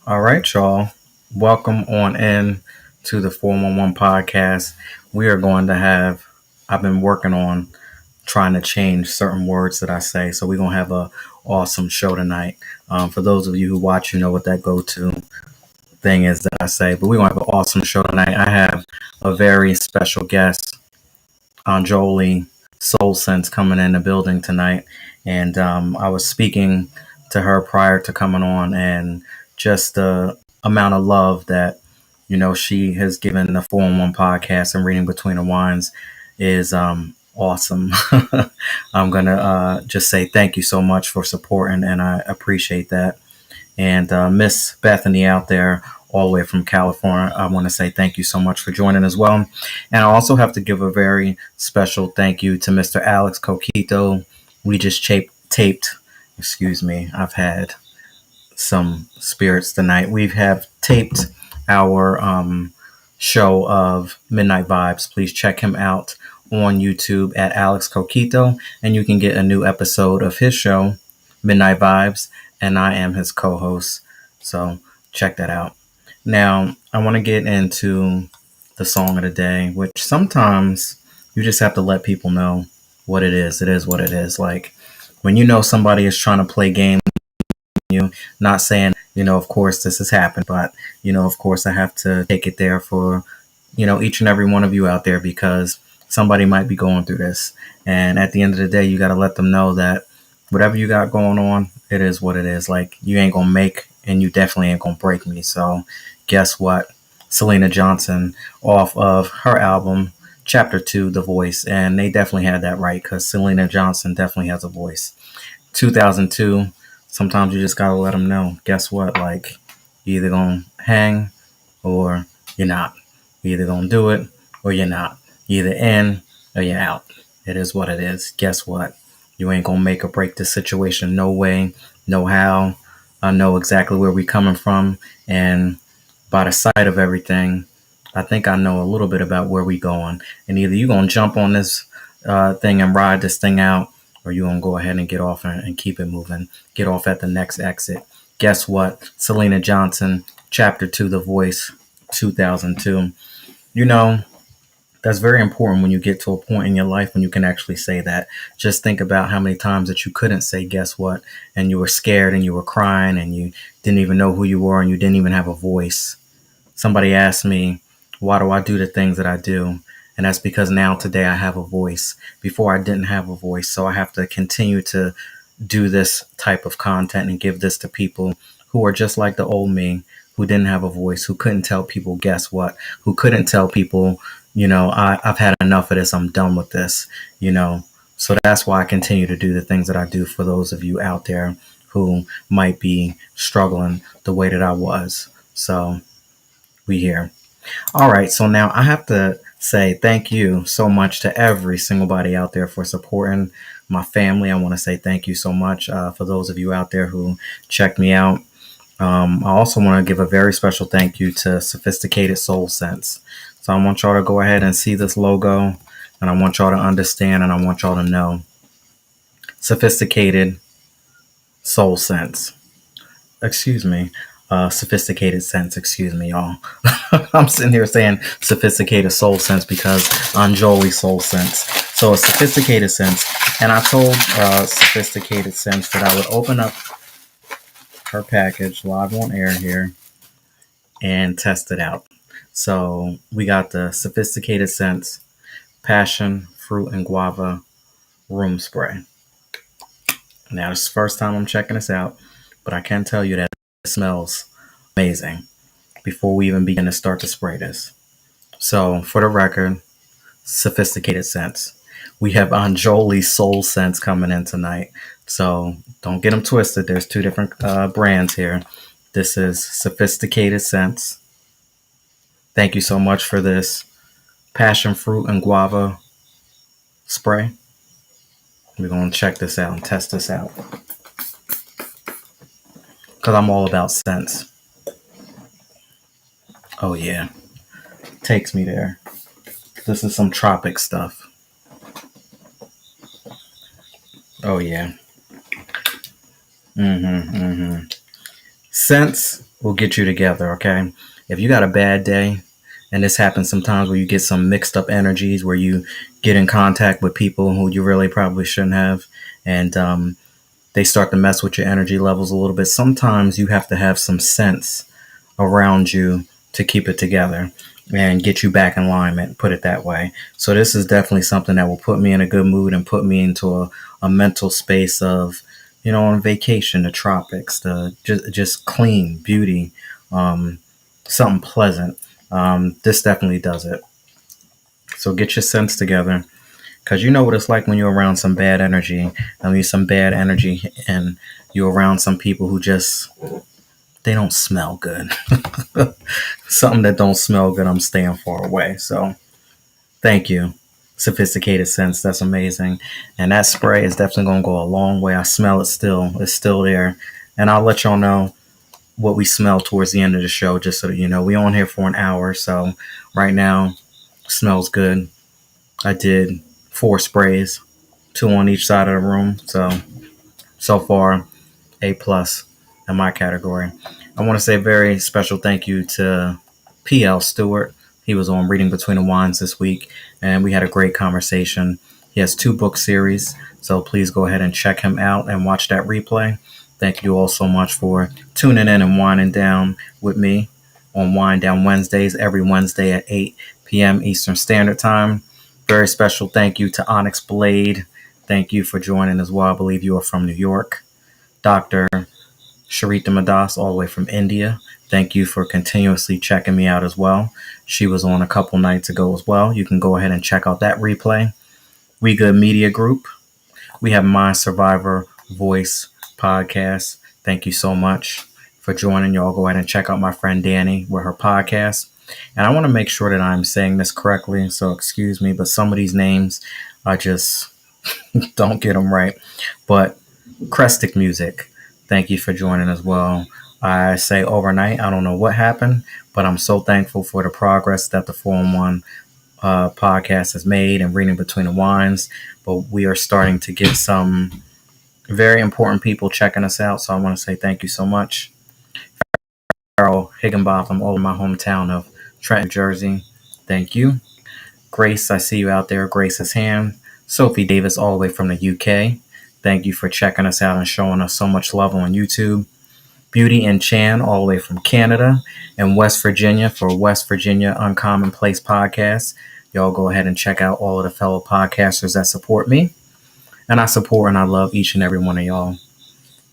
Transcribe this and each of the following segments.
All right, y'all. Welcome on in to the 411 podcast. We are going to have, I've been working on trying to change certain words that I say. So we're going to have a awesome show tonight. For those of you who watch, you know what that go-to thing is that I say. But we're going to have an awesome show tonight. I have a very special guest, Anjoli Soul Sense, coming in the building tonight. And I was speaking to her prior to coming on, and just the amount of love that she has given the 411 podcast and Reading Between the Wines is awesome. I'm gonna just say thank you so much for supporting, and I appreciate that. And Miss Bethany out there, all the way from California, I want to say thank you so much for joining as well. And I also have to give a very special thank you to Mr. Alex Coquito. We just taped, excuse me, I've had some spirits tonight. We have taped our show of Midnight Vibes. Please check him out on YouTube at Alex Coquito, and you can get a new episode of his show, Midnight Vibes, and I am his co-host. So check that out. Now, I want to get into the song of the day, which sometimes you just have to let people know what it is. It is what it is. Like when you know somebody is trying to play games, you not saying, of course this has happened, but of course I have to take it there for, each and every one of you out there, because somebody might be going through this. And at the end of the day, you got to let them know that whatever you got going on, it is what it is. Like, you ain't gonna make, and you definitely ain't gonna break me. So guess what? Selena Johnson, off of her album Chapter 2, The Voice, and they definitely had that right, because Selena Johnson definitely has a voice. 2002. Sometimes you just gotta let them know. Guess what? Like, you're either gonna hang or you're not. You're either gonna do it or you're not. You're either in or you're out. It is what it is. Guess what? You ain't gonna make or break this situation. No way, no how. I know exactly where we're coming from, and by the sight of everything, I think I know a little bit about where we're going. And either you're gonna jump on this thing and ride this thing out, or you're going to go ahead and get off and keep it moving. Get off at the next exit. Guess what? Selena Johnson, Chapter 2, The Voice, 2002. That's very important when you get to a point in your life when you can actually say that. Just think about how many times that you couldn't say, guess what? And you were scared and you were crying and you didn't even know who you were and you didn't even have a voice. Somebody asked me, why do I do the things that I do? And that's because now today I have a voice. Before I didn't have a voice. So I have to continue to do this type of content and give this to people who are just like the old me, who didn't have a voice, who couldn't tell people, guess what? Who couldn't tell people, I've had enough of this. I'm done with this, So that's why I continue to do the things that I do for those of you out there who might be struggling the way that I was. So we here. All right. So now I have to say thank you so much to every single body out there for supporting, my family, I want to say thank you so much for those of you out there who checked me out. I also want to give a very special thank you to Sophisticated Soul Sense. So I want y'all to go ahead and see this logo, and I want y'all to understand, and I want y'all to know Sophisticated Soul Sense. Excuse me. Sophisticated Sense. Excuse me, y'all. I'm sitting here saying Sophisticated Soul Sense because Anjoli Soul Sense. So a Sophisticated Sense. And I told Sophisticated Sense that I would open up her package live on air here and test it out. So we got the Sophisticated Sense Passion Fruit and Guava Room Spray. Now, this is the first time I'm checking this out, but I can tell you that it smells amazing before we even begin to start to spray this. So, for the record, Sophisticated Sense. We have Anjoli Soul Sense coming in tonight. So, don't get them twisted. There's two different brands here. This is Sophisticated Sense. Thank you so much for this passion fruit and guava spray. We're going to check this out and test this out because I'm all about scents. Oh, yeah. Takes me there. This is some tropic stuff. Oh, yeah. Scents will get you together, okay? If you got a bad day, and this happens sometimes where you get some mixed up energies, where you get in contact with people who you really probably shouldn't have, and they start to mess with your energy levels a little bit. Sometimes you have to have some sense around you to keep it together and get you back in alignment, put it that way. So this is definitely something that will put me in a good mood and put me into a mental space of, on vacation, the tropics, the just clean beauty, something pleasant. This definitely does it. So get your sense together, because you know what it's like when you're around some bad energy. I mean, some bad energy, and you're around some people who just, they don't smell good. Something that don't smell good, I'm staying far away. So thank you, Sophisticated Sense. That's amazing. And that spray is definitely going to go a long way. I smell it still. It's still there. And I'll let y'all know what we smell towards the end of the show, just so that you know. We on here for an hour. So right now, smells good. I did 4 sprays, 2 on each side of the room. So far, A+ in my category. I want to say a very special thank you to P.L. Stewart. He was on Reading Between the Wines this week, and we had a great conversation. He has 2 book series, so please go ahead and check him out and watch that replay. Thank you all so much for tuning in and winding down with me on Wind Down Wednesdays, every Wednesday at 8 p.m. Eastern Standard Time. Very special thank you to Onyx Blade. Thank you for joining as well. I believe you are from New York. Dr. Sharita Madas, all the way from India. Thank you for continuously checking me out as well. She was on a couple nights ago as well. You can go ahead and check out that replay. We Good Media Group. We have My Survivor Voice podcast. Thank you so much for joining. Y'all go ahead and check out my friend Danny with her podcast. And I want to make sure that I'm saying this correctly, so excuse me, but some of these names I just don't get them right. But Crestic Music, thank you for joining as well. I say overnight, I don't know what happened, but I'm so thankful for the progress that the 4-in-1 podcast has made and Reading Between the Wines. But we are starting to get some very important people checking us out, so I want to say thank you so much. Carol Higginbotham, all in my hometown of Trenton, Jersey. Thank you. Grace, I see you out there. Grace's hand. Sophie Davis, all the way from the UK. Thank you for checking us out and showing us so much love on YouTube. Beauty and Chan, all the way from Canada and West Virginia for West Virginia Uncommon Place podcast. Y'all go ahead and check out all of the fellow podcasters that support me. And I support and I love each and every one of y'all.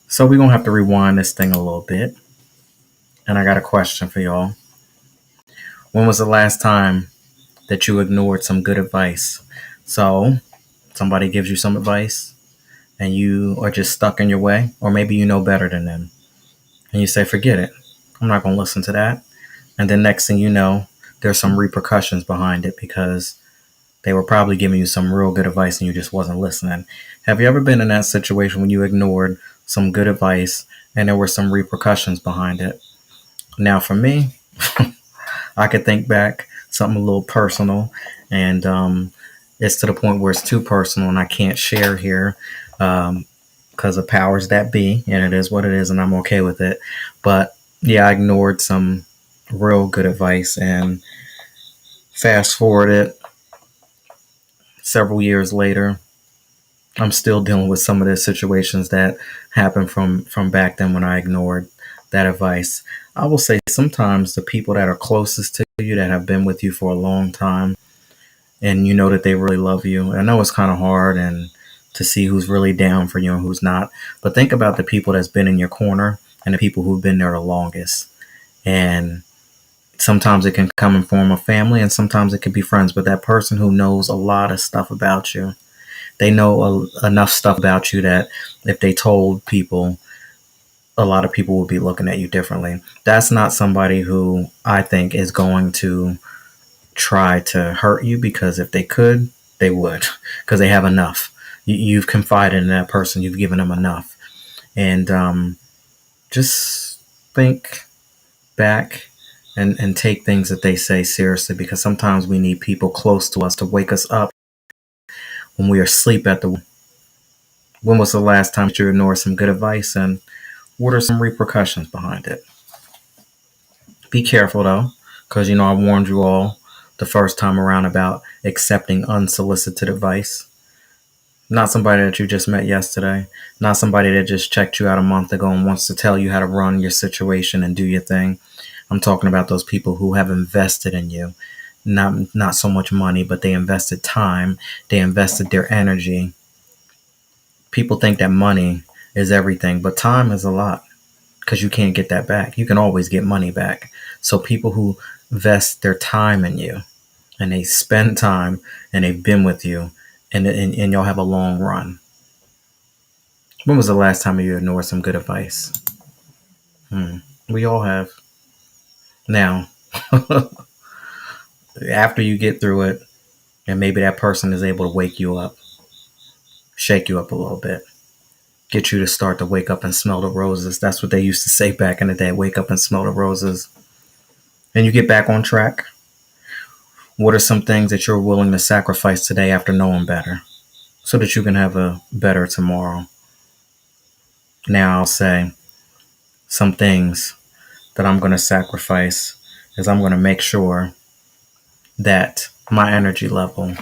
So we're going to have to rewind this thing a little bit. And I got a question for y'all. When was the last time that you ignored some good advice? So somebody gives you some advice and you are just stuck in your way, or maybe you know better than them. And you say, forget it. I'm not going to listen to that. And then next thing you know, there's some repercussions behind it because They were probably giving you some real good advice and you just wasn't listening. Have you ever been in that situation when you ignored some good advice and there were some repercussions behind it? Now, for me, I could think back something a little personal, and it's to the point where it's too personal and I can't share here because of powers that be, and it is what it is, and I'm okay with it. But yeah, I ignored some real good advice, and fast forward it several years later, I'm still dealing with some of the situations that happened from back then when I ignored that advice. I will say sometimes the people that are closest to you, that have been with you for a long time, and you know that they really love you. I know it's kind of hard and to see who's really down for you and who's not. But think about the people that's been in your corner and the people who've been there the longest. And sometimes it can come in form of family and sometimes it can be friends. But that person who knows a lot of stuff about you, they know enough stuff about you that if they told people, a lot of people would be looking at you differently. That's not somebody who I think is going to try to hurt you, because if they could, they would, because they have enough. You've confided in that person, you've given them enough. And just think back and take things that they say seriously, because sometimes we need people close to us to wake us up when we are asleep at the. When was the last time you ignored some good advice, and what are some repercussions behind it? Be careful though, because I warned you all the first time around about accepting unsolicited advice. Not somebody that you just met yesterday, not somebody that just checked you out a month ago and wants to tell you how to run your situation and do your thing. I'm talking about those people who have invested in you. Not so much money, but they invested time, they invested their energy. People think that money is everything, but time is a lot, because you can't get that back. You can always get money back. So people who invest their time in you and they spend time and they've been with you, and y'all have a long run. When was the last time you ignored some good advice? We all have. Now, after you get through it, and maybe that person is able to wake you up, shake you up a little bit, get you to start to wake up and smell the roses. That's what they used to say back in the day, wake up and smell the roses. And you get back on track. What are some things that you're willing to sacrifice today after knowing better, so that you can have a better tomorrow? Now I'll say some things that I'm going to sacrifice is I'm going to make sure that my energy level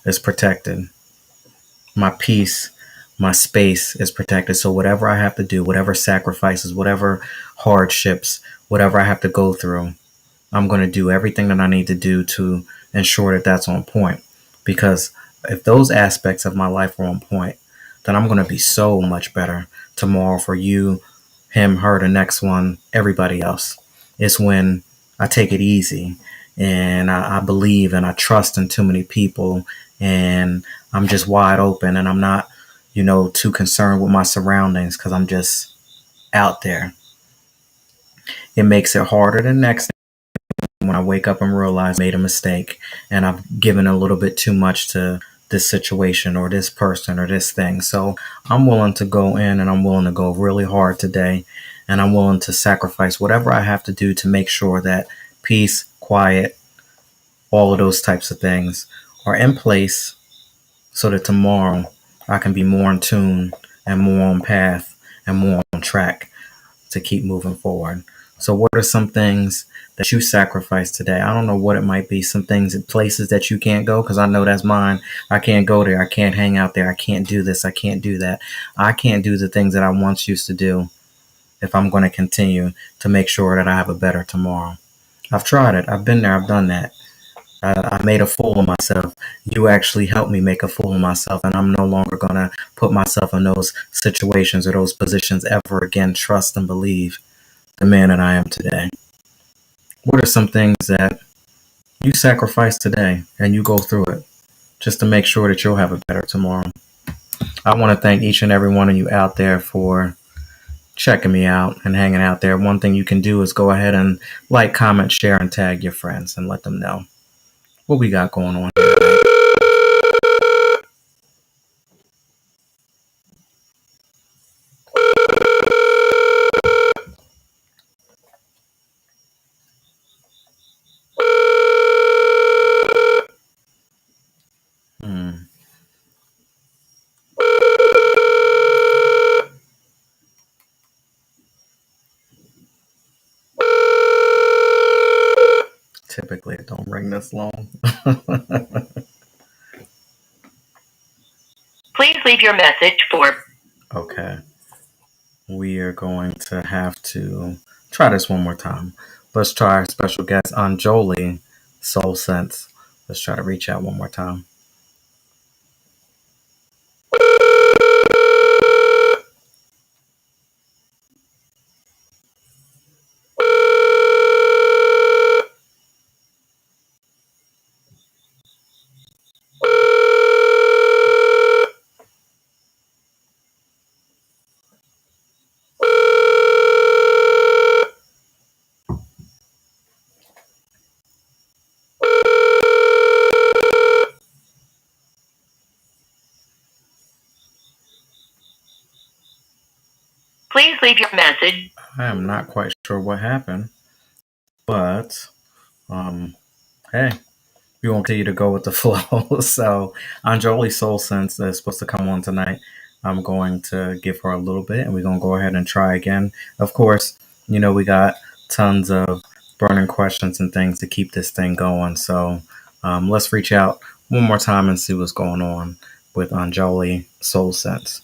is protected. My peace, my space is protected. So whatever I have to do, whatever sacrifices, whatever hardships, whatever I have to go through, I'm going to do everything that I need to do to ensure that that's on point. Because if those aspects of my life are on point, then I'm going to be so much better tomorrow for you, him, her, the next one, everybody else. It's when I take it easy and I believe and I trust in too many people, and I'm just wide open and I'm not, too concerned with my surroundings because I'm just out there. It makes it harder the next when I wake up and realize I made a mistake and I've given a little bit too much to this situation or this person or this thing. So I'm willing to go in and I'm willing to go really hard today, and I'm willing to sacrifice whatever I have to do to make sure that peace, quiet, all of those types of things are in place, so that tomorrow I can be more in tune and more on path and more on track to keep moving forward. So what are some things that you sacrifice today? I don't know what it might be. Some things and places that you can't go, because I know that's mine. I can't go there. I can't hang out there. I can't do this. I can't do that. I can't do the things that I once used to do if I'm going to continue to make sure that I have a better tomorrow. I've tried it. I've been there. I've done that. I made a fool of myself. You actually helped me make a fool of myself, and I'm no longer going to put myself in those situations or those positions ever again. Trust and believe the man that I am today. What are some things that you sacrifice today and you go through it just to make sure that you'll have a better tomorrow? I want to thank each and every one of you out there for checking me out and hanging out there. One thing you can do is go ahead and like, comment, share, and tag your friends and let them know what we got going on here. recording this long. Please leave your message for... Okay. We are going to have to try this one more time. Let's try our special guest, Anjoli Soul Sense. Let's try to reach out one more time. Please leave your message. I am not quite sure what happened, but hey, we won't continue to go with the flow. So Anjoli Soul Sense is supposed to come on tonight. I'm going to give her a little bit, and we're gonna go ahead and try again. Of course, we got tons of burning questions and things to keep this thing going. So let's reach out one more time and see what's going on with Anjoli Soul Sense.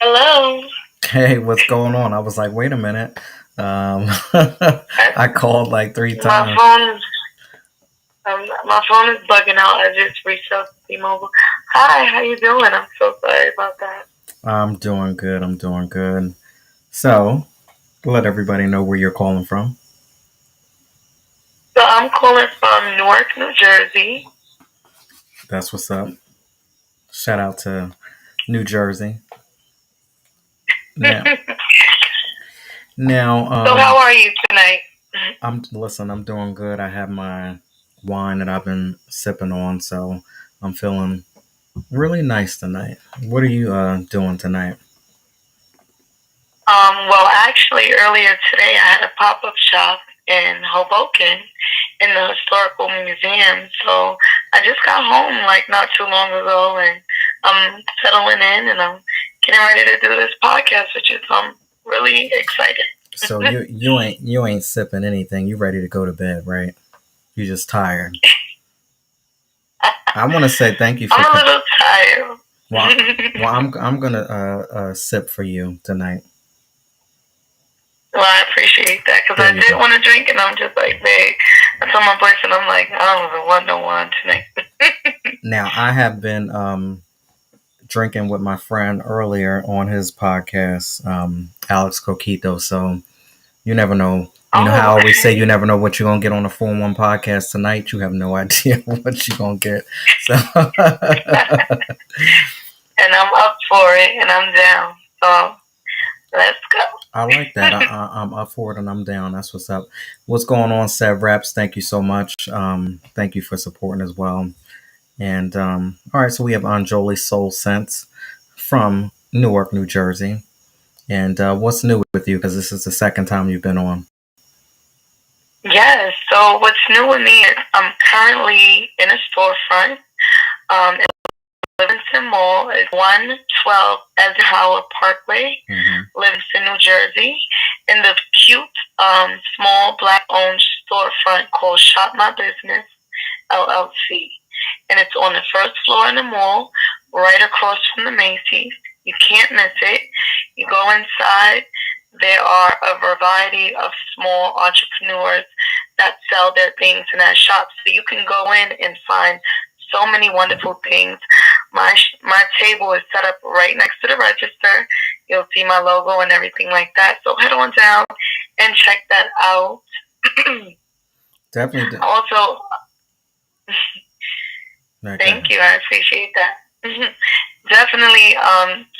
Hello. Hey, what's going on? I was like, wait a minute. I called like 3 times. My phone is bugging out. I just reached out to T-Mobile. Hi, how you doing? I'm so sorry about that. I'm doing good. I'm doing good. So, let everybody know where you're calling from. So I'm calling from Newark, New Jersey. That's what's up. Shout out to New Jersey. Now, so how are you tonight? I'm doing good. I have my wine that I've been sipping on, so I'm feeling really nice tonight. What are you doing tonight? Well, actually, earlier today I had a pop-up shop in Hoboken in the historical museum. So I just got home like not too long ago, and I'm settling in, and I'm getting ready to do this podcast with you. So I'm really excited. So you ain't sipping anything. You ready to go to bed, right? You just tired. I want to say thank you for. I'm a little tired. Well, I'm gonna sip for you tonight. Well, I appreciate that because I did want to drink, and I'm just like, babe. I told my boyfriend, I'm like, I don't even want no wine tonight. Now, I have been drinking with my friend earlier on his podcast, Alex Coquito. So you never know. You know how I always say you never know what you're gonna get on the 4-1 podcast tonight. You have no idea what you're gonna get. So and I'm up for it, and I'm down. So let's go. I like that. I'm up for it and I'm down. That's what's up. What's going on, Sev Raps? Thank you so much. Thank you for supporting as well. And all right, so we have Anjoli Soul Sense from Newark, New Jersey. And what's new with you? Because this is the second time you've been on. Yes. So what's new with me is I'm currently in a storefront. In Livingston Mall is 112 Eisenhower Parkway, Livingston, New Jersey, in the cute, small black-owned storefront called Shop My Business, LLC. And it's on the first floor in the mall, right across from the Macy's. You can't miss it. You go inside. There are a variety of small entrepreneurs that sell their things in that shop. So you can go in and find so many wonderful things. My table is set up right next to the register. You'll see my logo and everything like that. So head on down and check that out. Definitely. Also, thank you. I appreciate that. Definitely.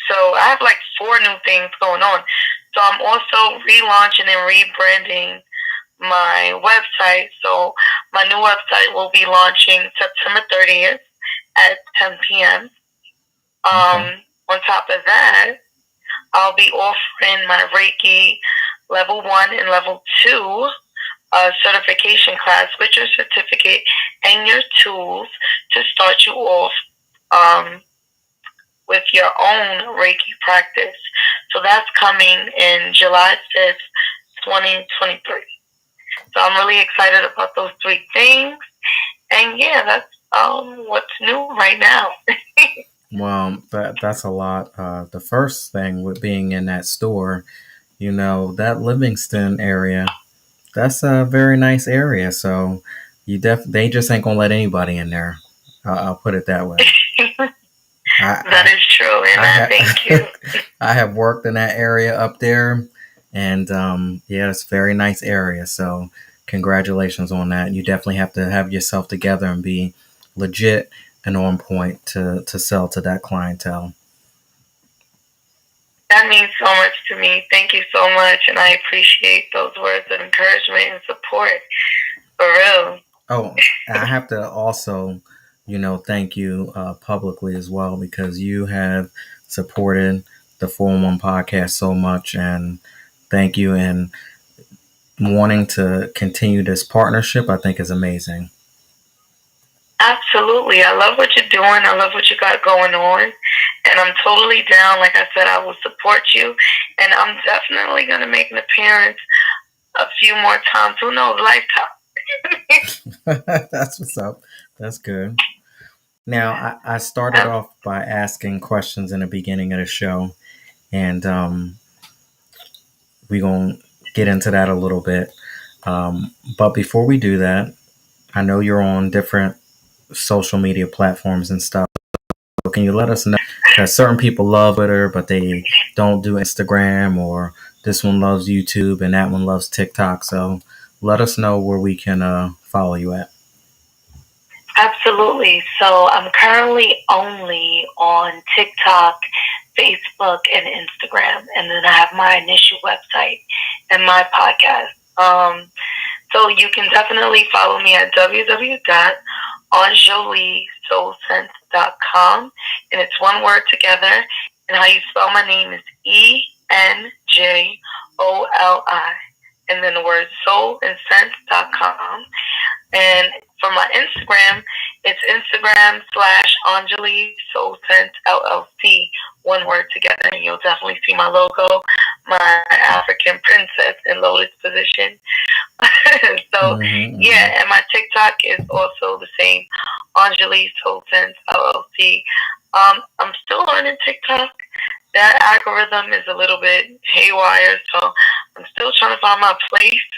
So I have like 4 new things going on. So I'm also relaunching and rebranding my website. So my new website will be launching September 30th at 10 p.m. On top of that, I'll be offering my Reiki level 1 and level 2 certification class with your certificate and your tools to start you off with your own Reiki practice. So that's coming in July 5th, 2023. So I'm really excited about those three things. And yeah, that's what's new right now. Well, that's a lot. The first thing with being in that store, that Livingston area, that's a very nice area. So they just ain't gonna let anybody in there. I'll put it that way. That is true, and thank you. I have worked in that area up there, and yeah, it's a very nice area. So congratulations on that. You definitely have to have yourself together and be legit and on point to sell to that clientele. That means so much to me. Thank you so much, and I appreciate those words of encouragement and support. For real. Oh, I have to also, thank you publicly as well, because you have supported the 411 podcast so much, and thank you. And wanting to continue this partnership, I think, is amazing. Absolutely. I love what you're doing. I love what you got going on. And I'm totally down. Like I said, I will support you. And I'm definitely going to make an appearance a few more times. Who knows? Lifetime. That's what's up. That's good. Now, I started off by asking questions in the beginning of the show. And we're going to get into that a little bit. But before we do that, I know you're on different social media platforms and stuff. So can you let us know? Because certain people love Twitter, but they don't do Instagram, or this one loves YouTube and that one loves TikTok. So let us know where we can follow you at. Absolutely. So I'm currently only on TikTok, Facebook, and Instagram. And then I have my initial website and my podcast. So you can definitely follow me at www.anjolisoulsense.com. And it's one word together. And how you spell my name is ENJOLI. And then the word soul and sense.com. And for my Instagram, it's Instagram/Anjali Soul Sense LLC, one word together, and you'll definitely see my logo, my African princess in lotus position. So yeah, and my TikTok is also the same, Anjali Soul Sense LLC. I'm still learning TikTok. That algorithm is a little bit haywire, so I'm still trying to find my place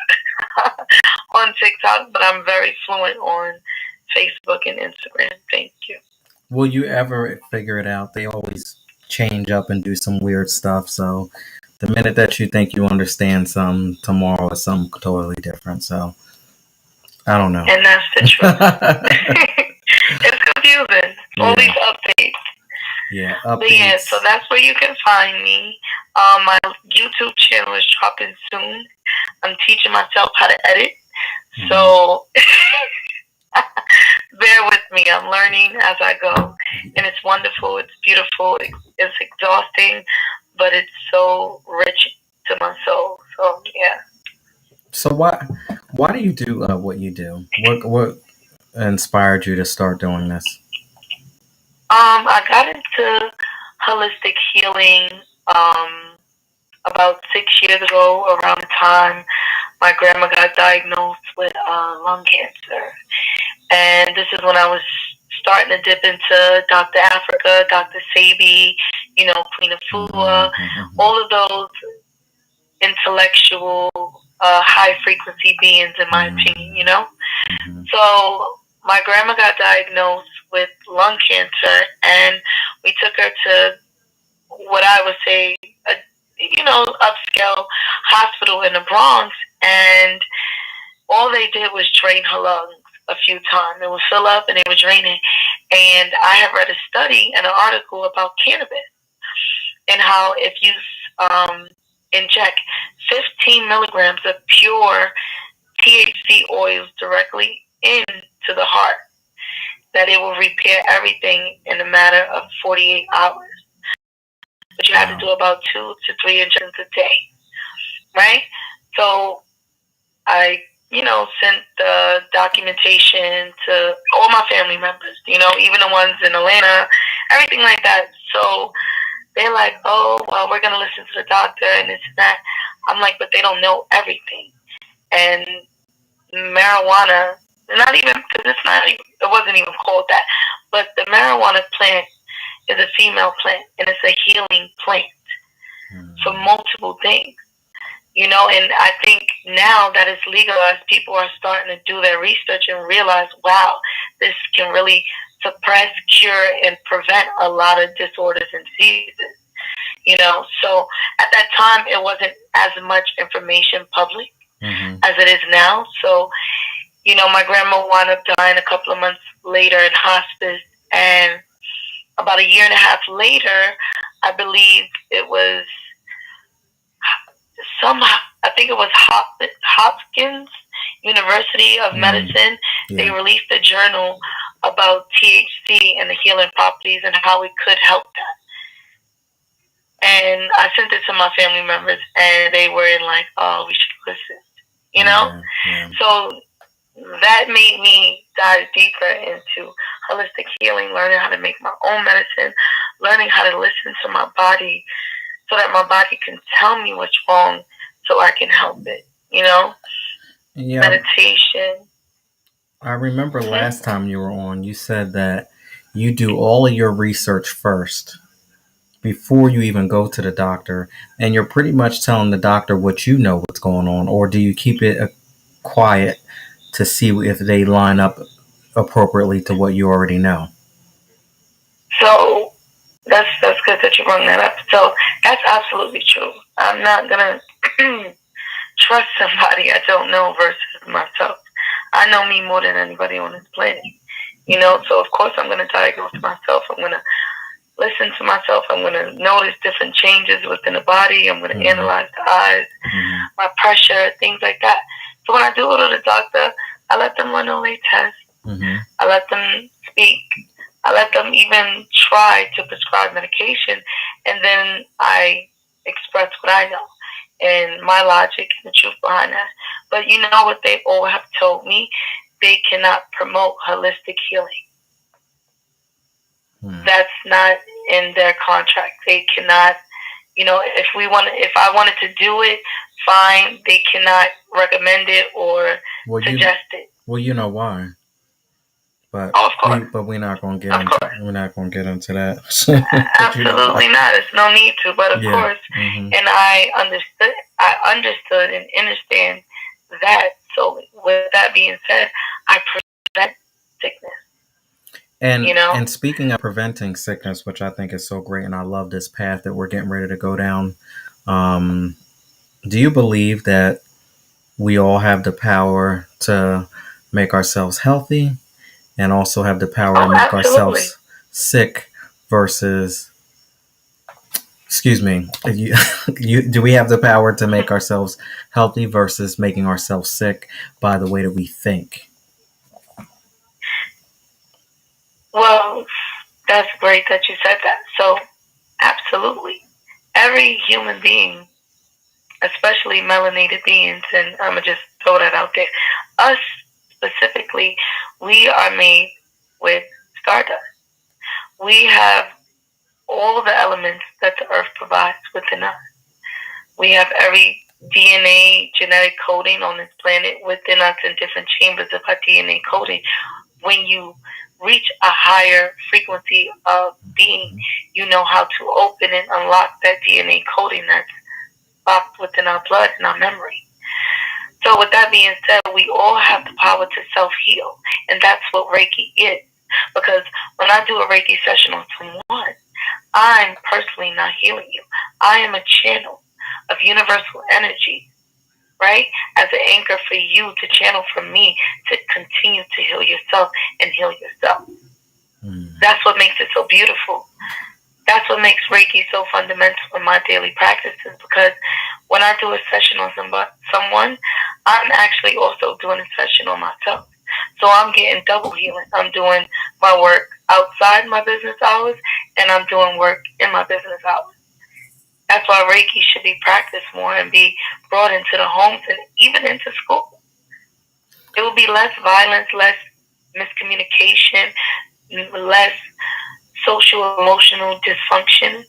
on TikTok, but I'm very fluent on Facebook and Instagram. Thank you. Will you ever figure it out? They always change up and do some weird stuff. So the minute that you think you understand some, tomorrow is something totally different. So I don't know. And that's the truth. It's confusing. All these updates. Yeah, updates. But yeah, so that's where you can find me. My YouTube channel is dropping soon. I'm teaching myself how to edit. So bear with me. I'm learning as I go. And it's wonderful. It's beautiful. It's exhausting, but it's so rich to my soul. So yeah. So why do you do what you do? What inspired you to start doing this? I got into holistic healing about 6 years ago, around the time my grandma got diagnosed with lung cancer. And this is when I was starting to dip into Dr. Africa, Dr. Sabi, Queen Afua, all of those intellectual, high frequency beings, in my opinion, So my grandma got diagnosed with lung cancer, and we took her to what I would say, upscale hospital in the Bronx, and all they did was drain her lungs a few times. It would fill up and they would drain it. And I have read a study and an article about cannabis and how if you inject 15 milligrams of pure THC oils directly into the heart, that it will repair everything in a matter of 48 hours. But you have to do about 2 to 3 injections a day, right? So I sent the documentation to all my family members, even the ones in Atlanta, everything like that. So they're like, oh, well, we're going to listen to the doctor and this and that. I'm like, but they don't know everything. And marijuana, not even, because it wasn't even called that, but the marijuana plant is a female plant and it's a healing plant for multiple things. And I think now that it's legalized, people are starting to do their research and realize, wow, this can really suppress, cure, and prevent a lot of disorders and diseases. So at that time, it wasn't as much information public as it is now. So, my grandma wound up dying a couple of months later in hospice, and about a year and a half later, I believe it was I think it was Hopkins University of Medicine. Yeah. They released a journal about THC and the healing properties and how it could help that. And I sent it to my family members, and they were like, "Oh, we should listen," Yeah. So that made me dive deeper into holistic healing, learning how to make my own medicine, learning how to listen to my body so that my body can tell me what's wrong so I can help it, Yeah. Meditation. I remember last time you were on, you said that you do all of your research first before you even go to the doctor, and you're pretty much telling the doctor what you know what's going on, or do you keep it quiet to see if they line up appropriately to what you already know? So that's good that you brought that up. So that's absolutely true. I'm not gonna trust somebody I don't know versus myself. I know me more than anybody on this planet. So of course I'm gonna diagnose myself. I'm gonna listen to myself. I'm gonna notice different changes within the body. I'm gonna analyze the eyes, my pressure, things like that. So when I do go to the doctor, I let them run all their tests. I let them speak. I let them even try to prescribe medication, and then I express what I know and my logic and the truth behind that. But you know what they all have told me? They cannot promote holistic healing. That's not in their contract. They cannot, if I wanted to do it, fine. They cannot recommend it or suggest it. Well, you know why. But we're not going to get into that. Absolutely not. There's no need to. But of course, and I understood and understand that. So with that being said, I prevent sickness. And speaking of preventing sickness, which I think is so great, and I love this path that we're getting ready to go down. Do you believe that we all have the power to make ourselves healthy, and also have the power to make ourselves sick versus, excuse me, do we have the power to make ourselves healthy versus making ourselves sick by the way that we think? Well, that's great that you said that. So, absolutely. Every human being, especially melanated beings, and I'm going to just throw that out there, us specifically, we are made with stardust. We have all the elements that the earth provides within us. We have every DNA genetic coding on this planet within us in different chambers of our DNA coding. When you reach a higher frequency of being, you know how to open and unlock that DNA coding that's locked within our blood and our memory. So with that being said, we all have the power to self-heal, and that's what Reiki is. Because when I do a Reiki session on someone, I'm personally not healing you. I am a channel of universal energy, right? As an anchor for you to channel from me to continue to heal yourself and heal yourself. That's what makes it so beautiful. That's what makes Reiki so fundamental in my daily practices, because when I do a session on someone, I'm actually also doing a session on myself. So I'm getting double healing. I'm doing my work outside my business hours, and I'm doing work in my business hours. That's why Reiki should be practiced more and be brought into the homes and even into school. It will be less violence, less miscommunication, less social emotional dysfunction,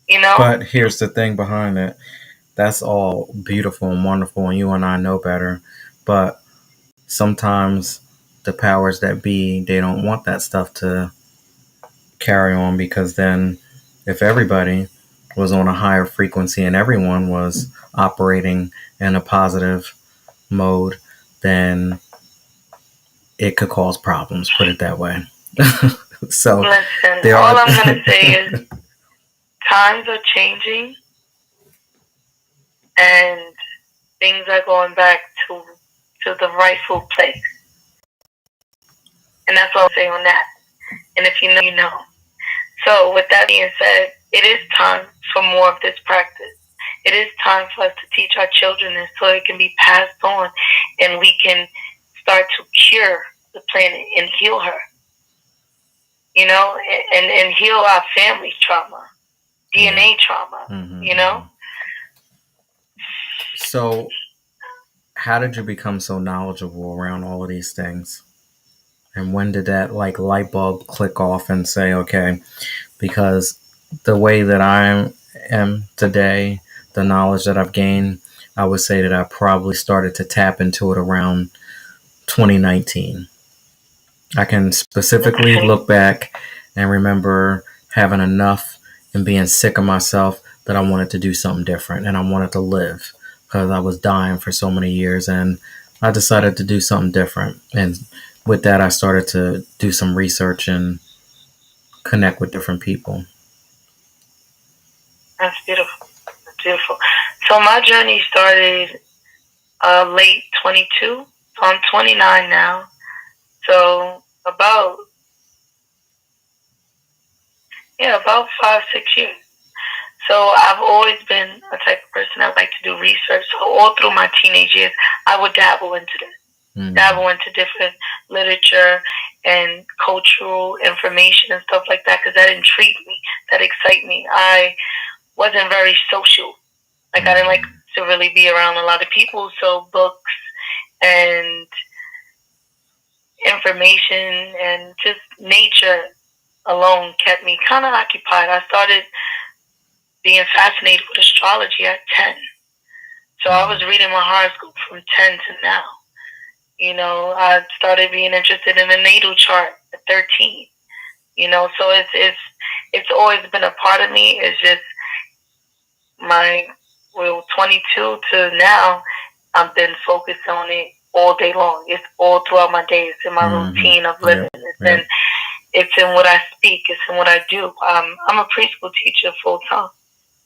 you know? But here's the thing behind it. That's all beautiful and wonderful, and you and I know better. But sometimes the powers that be, they don't want that stuff to carry on, because then if everybody was on a higher frequency and everyone was operating in a positive mode, then it could cause problems, put it that way. So listen, all I'm going to say is times are changing and things are going back to the rightful place. And that's what I'll say on that. And if you know, you know. So with that being said, it is time for more of this practice. It is time for us to teach our children this so it can be passed on and we can start to cure the planet and heal her. You know, and heal our family trauma, DNA trauma, you know? So how did you become so knowledgeable around all of these things? And when did that like light bulb click off and say, okay, because the way that I am today, the knowledge that I've gained, I would say that I probably started to tap into it around 2019. I can specifically look back and remember having enough and being sick of myself that I wanted to do something different and I wanted to live, because I was dying for so many years, and I decided to do something different. And with that, I started to do some research and connect with different people. That's beautiful. That's beautiful. So my journey started late 22. So I'm 29 now. So about 5-6 years. So I've always been a type of person that like to do research. So all through my teenage years, I would dabble into this. Dabble into different literature and cultural information and stuff like that, because that intrigued me, that excited me. I wasn't very social. Like I didn't like to really be around a lot of people, so books and information and just nature alone kept me kind of occupied. I started being fascinated with astrology at 10. So I was reading my horoscope from 10 to now. You know, I started being interested in the natal chart at 13. You know, so it's always been a part of me. It's just 22 to now, I've been focused on it all day long. It's all throughout my day. It's in my routine of living. It's in what I speak. It's in what I do. I'm a preschool teacher full time.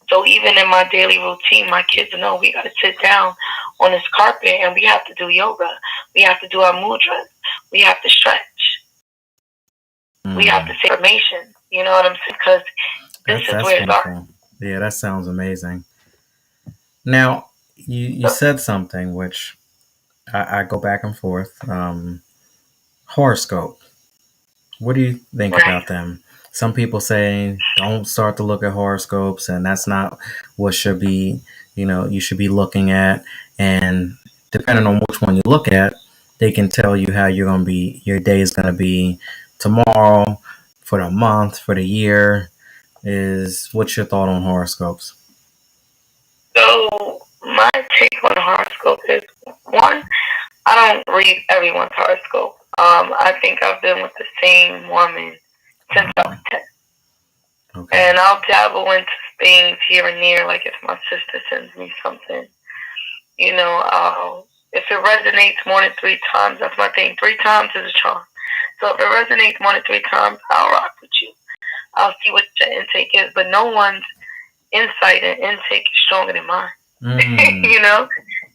So even in my daily routine, my kids know we got to sit down on this carpet and we have to do yoga. We have to do our mudras. We have to stretch. We have to say affirmation. You know what I'm saying? Because this is where it starts. Yeah, that sounds amazing. Now, you said something which I go back and forth. Horoscope. What do you think about them? Some people say don't start to look at horoscopes, and that's not what should be, you should be looking at. And depending on which one you look at, they can tell you how your day is going to be tomorrow, for the month, for the year. What's your thought on horoscopes? So my take on horoscope is, one, I don't read everyone's horoscope. I think I've been with the same woman since I was 10. Okay. And I'll dabble into things here and there, like if my sister sends me something, if it resonates more than 3 times, that's my thing. 3 times is a charm. So if it resonates more than 3 times, I'll rock with you. I'll see what your intake is, but no one's insight and intake is stronger than mine.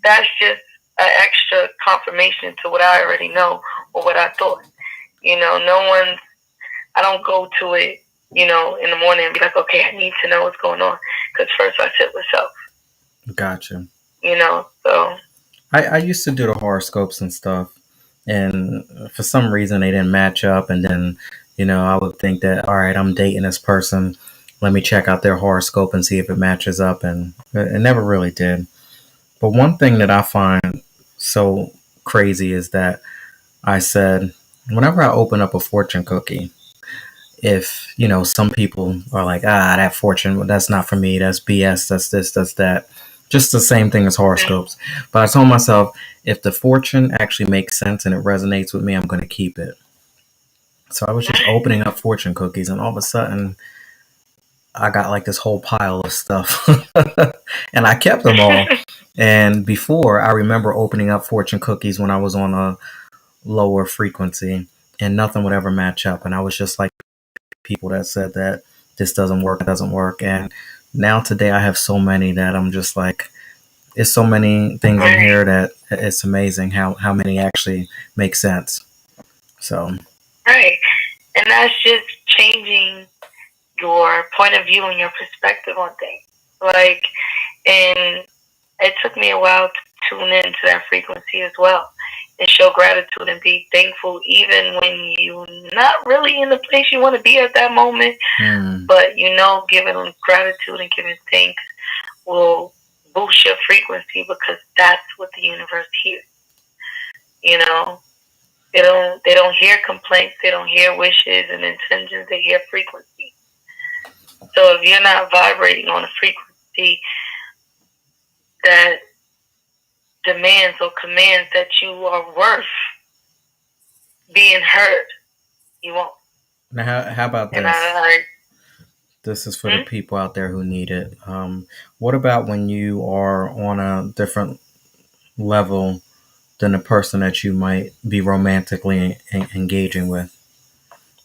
That's just an extra confirmation to what I already know or what I thought. I don't go to it, in the morning and be like, okay, I need to know what's going on. Because first I sit with self. Gotcha. So. I used to do the horoscopes and stuff, and for some reason they didn't match up. And then, I would think that, all right, I'm dating this person. Let me check out their horoscope and see if it matches up. And it never really did. But one thing that I find so crazy is that I said, whenever I open up a fortune cookie, if, some people are like, that fortune, that's not for me, that's BS, that's this, that's that. Just the same thing as horoscopes. But I told myself, if the fortune actually makes sense and it resonates with me, I'm going to keep it. So I was just opening up fortune cookies, and all of a sudden, I got like this whole pile of stuff. And I kept them all. And before, I remember opening up fortune cookies when I was on a lower frequency, and nothing would ever match up. And I was just like people that said that this doesn't work, it doesn't work. And now today, I have so many that I'm just like, it's so many things in here that it's amazing how many actually make sense. So. Right. And that's just changing your point of view and your perspective on things. Like, and it took me a while to tune into that frequency as well and show gratitude and be thankful even when you're not really in the place you want to be at that moment. But giving gratitude and giving thanks will boost your frequency because that's what the universe hears. They don't hear complaints, they don't hear wishes and intentions, they hear frequency. So if you're not vibrating on a frequency that demands or commands that you are worth being heard, you won't. Now, how about this? This is for the people out there who need it. What about when you are on a different level than the person that you might be romantically engaging with,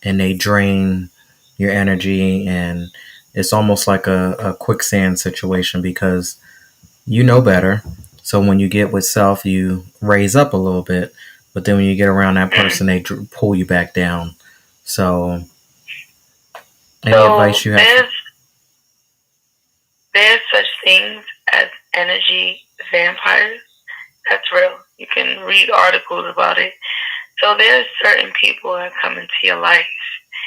and they drain your energy, and it's almost like a quicksand situation because you know better. So when you get with self, you raise up a little bit, but then when you get around that person, they pull you back down. So any advice you have? There's such things as energy vampires. That's real. You can read articles about it. So there's certain people that come into your life.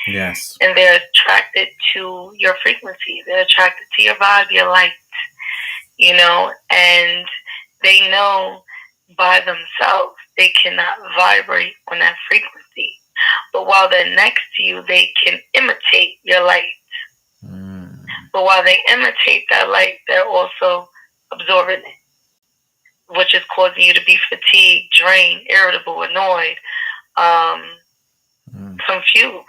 Yes. And they're attracted to your frequency. They're attracted to your vibe, your light. And they know by themselves they cannot vibrate on that frequency. But while they're next to you, they can imitate your light. But while they imitate that light, they're also absorbing it, which is causing you to be fatigued, drained, irritable, annoyed, confused.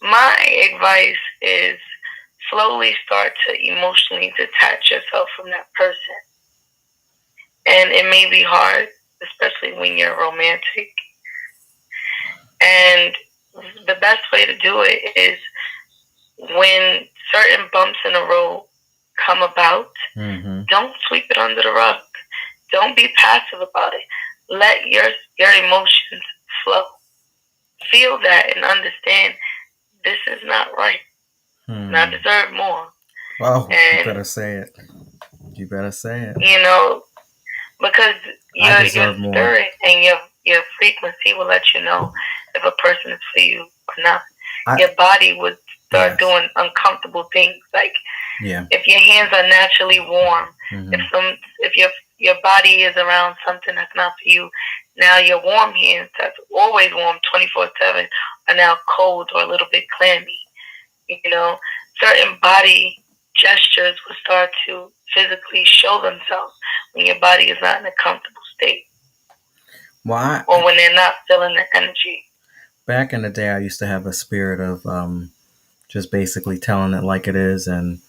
My advice is slowly start to emotionally detach yourself from that person. And it may be hard, especially when you're romantic. And the best way to do it is when certain bumps in the road come about, don't sweep it under the rug. Don't be passive about it. Let your emotions flow. Feel that and understand this is not right. And I deserve more. Wow, you better say it. You better say it. Because your spirit and your frequency will let you know if a person is for you or not. Your body would start doing uncomfortable things, like if your hands are naturally warm, if your body is around something that's not for you, now your warm hands that's always warm 24/7 are now cold or a little bit clammy. Certain body gestures will start to physically show themselves when your body is not in a comfortable state. Well, or when they're not feeling the energy. Back in the day, I used to have a spirit of just basically telling it like it is and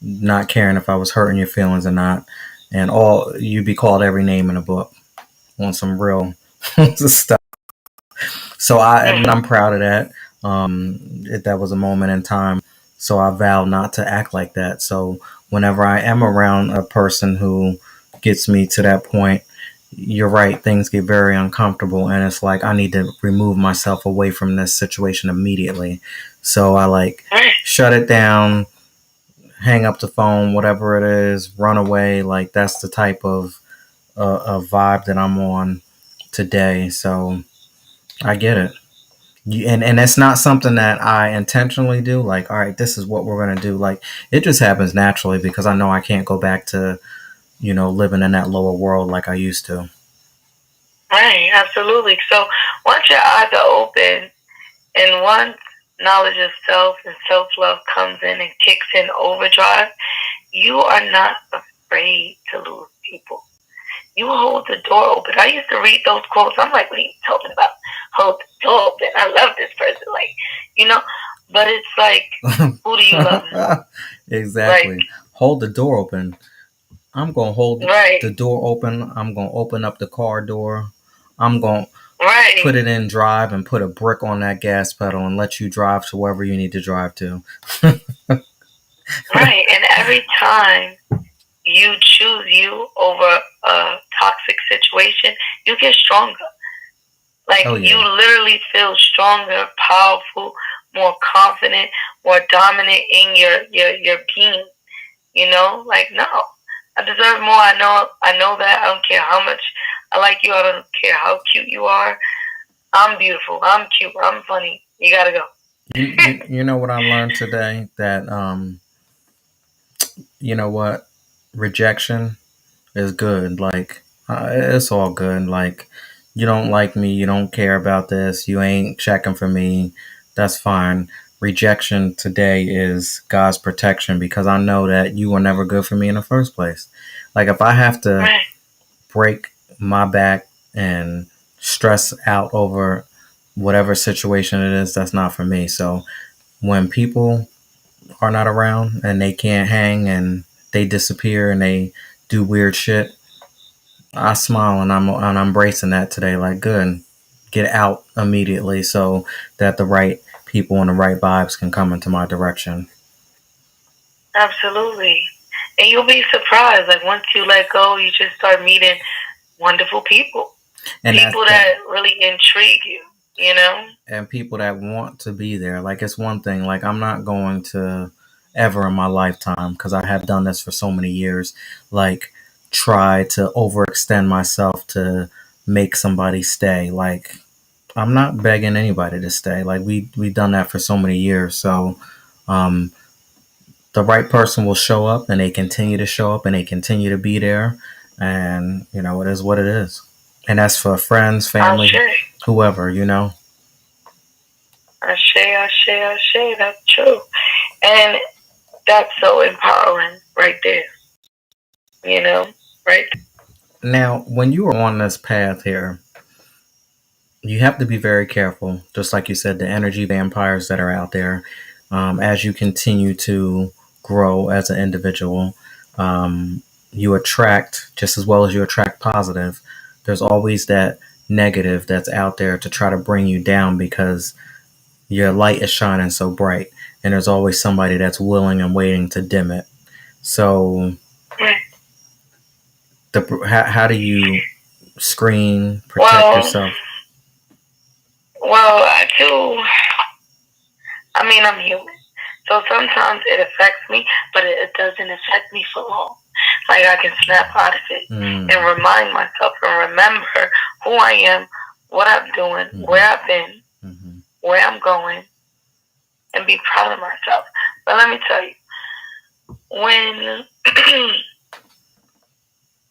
not caring if I was hurting your feelings or not. And you'd be called every name in a book on some real stuff. So I'm proud of that. That was a moment in time. So I vow not to act like that. So whenever I am around a person who gets me to that point, you're right, things get very uncomfortable, and it's like I need to remove myself away from this situation immediately. So I shut it down, hang up the phone, whatever it is, run away. Like that's the type of vibe that I'm on today. So I get it. And it's not something that I intentionally do. Like, all right, this is what we're going to do. Like, it just happens naturally because I know I can't go back to living in that lower world like I used to. Right, absolutely. So once your eyes are open and once knowledge of self and self-love comes in and kicks in overdrive, you are not afraid to lose people. You hold the door open. I used to read those quotes. I'm like, what are you talking about? Hold the door open. I love this person. But it's like, who do you love more? Exactly. Like, hold the door open. I'm going to hold the door open. I'm going to open up the car door. I'm going to put it in drive and put a brick on that gas pedal and let you drive to wherever you need to drive to. Right. And every time you choose you over a toxic situation, you get stronger. Like, you literally feel stronger, powerful, more confident, more dominant in your being. Like, no, I deserve more. I know that. I don't care how much I like you. I don't care how cute you are. I'm beautiful. I'm cute. I'm funny. You gotta go. You know what I learned today? That you know what? Rejection is good. Like, it's all good. Like, you don't like me. You don't care about this. You ain't checking for me. That's fine. Rejection today is God's protection because I know that you were never good for me in the first place. Like, if I have to break my back and stress out over whatever situation it is, that's not for me. So when people are not around and they can't hang and they disappear and they do weird shit, I smile and I'm embracing that today. Like, good, get out immediately so that the right people and the right vibes can come into my direction. Absolutely. And you'll be surprised. Like, once you let go, you just start meeting wonderful people. And people that really intrigue you, and people that want to be there. Like, it's one thing, like, I'm not going to ever in my lifetime, because I have done this for so many years, like, try to overextend myself to make somebody stay. Like, I'm not begging anybody to stay. Like, we've done that for so many years. So the right person will show up and they continue to show up and they continue to be there. And, it is what it is. And that's for friends, family, whoever, Ashe, that's true. And that's so empowering right there. Right? Now, when you are on this path here, you have to be very careful. Just like you said, the energy vampires that are out there, as you continue to grow as an individual, you attract, just as well as you attract positive, there's always that negative that's out there to try to bring you down because your light is shining so bright. And there's always somebody that's willing and waiting to dim it. So, how do you screen, protect yourself? Well, I'm human. So sometimes it affects me, but it doesn't affect me for long. Like, I can snap out of it and remind myself and remember who I am, what I'm doing, where I've been, where I'm going, and be proud of myself. But let me tell you, when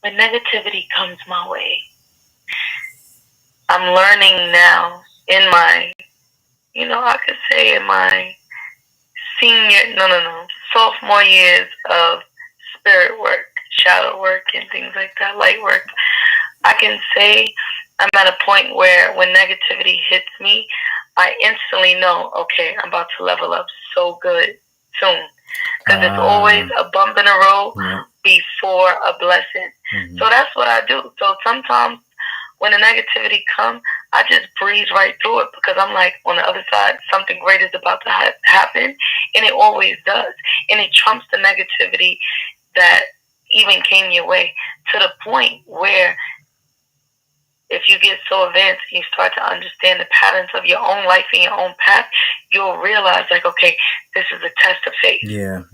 when negativity comes my way, I'm learning now in my, I could say in my sophomore years of spirit work, shadow work, and things like that, light work, I can say I'm at a point where when negativity hits me, I instantly know, okay, I'm about to level up so good soon. Because it's always a bump in the road before a blessing. So that's what I do. So sometimes when the negativity comes, I just breeze right through it because I'm like, on the other side, something great is about to happen. And it always does. And it trumps the negativity that even came your way, to the point where if you get so advanced and you start to understand the patterns of your own life and your own path, you'll realize, like, okay, this is a test of faith. Yeah.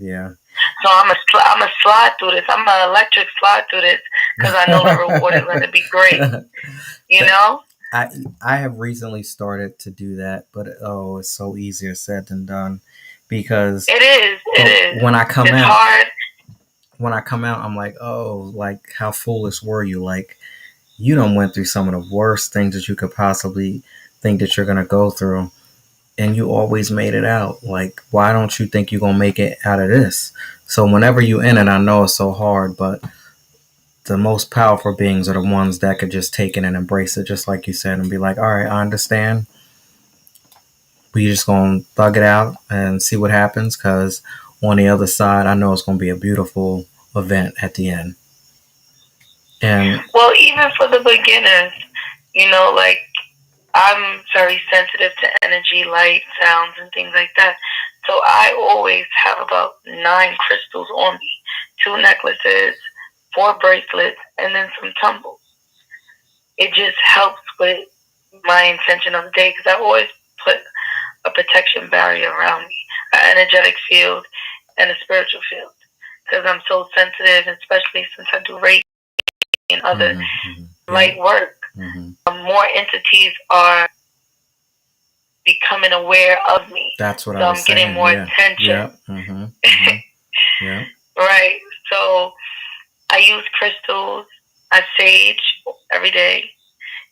So I'm a slide through this. I'm an electric slide through this because I know the reward is going to be great. I have recently started to do that, but it's so easier said than done because it is. When I come it's out, hard. when I come out, I'm like, oh, like how foolish were you? Like you done went through some of the worst things that you could possibly think that you're gonna go through, and you always made it out. Like, why don't you think you're gonna make it out of this? So whenever you in it, I know it's so hard, but the most powerful beings are the ones that could just take it and embrace it, just like you said, and be like, all right, I understand. We just gonna thug it out and see what happens. Cause on the other side, I know it's gonna be a beautiful event at the end. And well, even for the beginners, like I'm very sensitive to energy, light, sounds, and things like that. So I always have about 9 crystals on me, 2 necklaces, 4 bracelets, and then some tumbles. It just helps with my intention of the day because I always put a protection barrier around me, an energetic field, and a spiritual field. Because I'm so sensitive, especially since I do Reiki and other light work. More entities are becoming aware of me. That's what so I was I'm getting saying. more Yeah. attention. Yeah. Right. So I use crystals. I sage every day.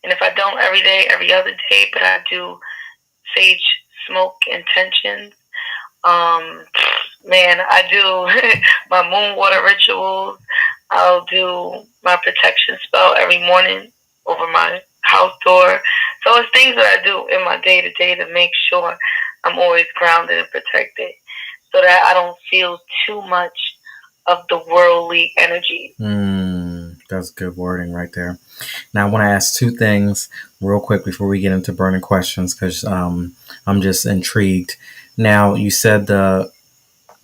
And if I don't every day, every other day, but I do sage smoke intentions. Man, I do my moon water rituals. I'll do my protection spell every morning over my house door. So it's things that I do in my day to day to make sure I'm always grounded and protected so that I don't feel too much of the worldly energy. That's good wording right there. Now, I want to ask 2 things real quick before we get into burning questions because I'm just intrigued. Now, you said the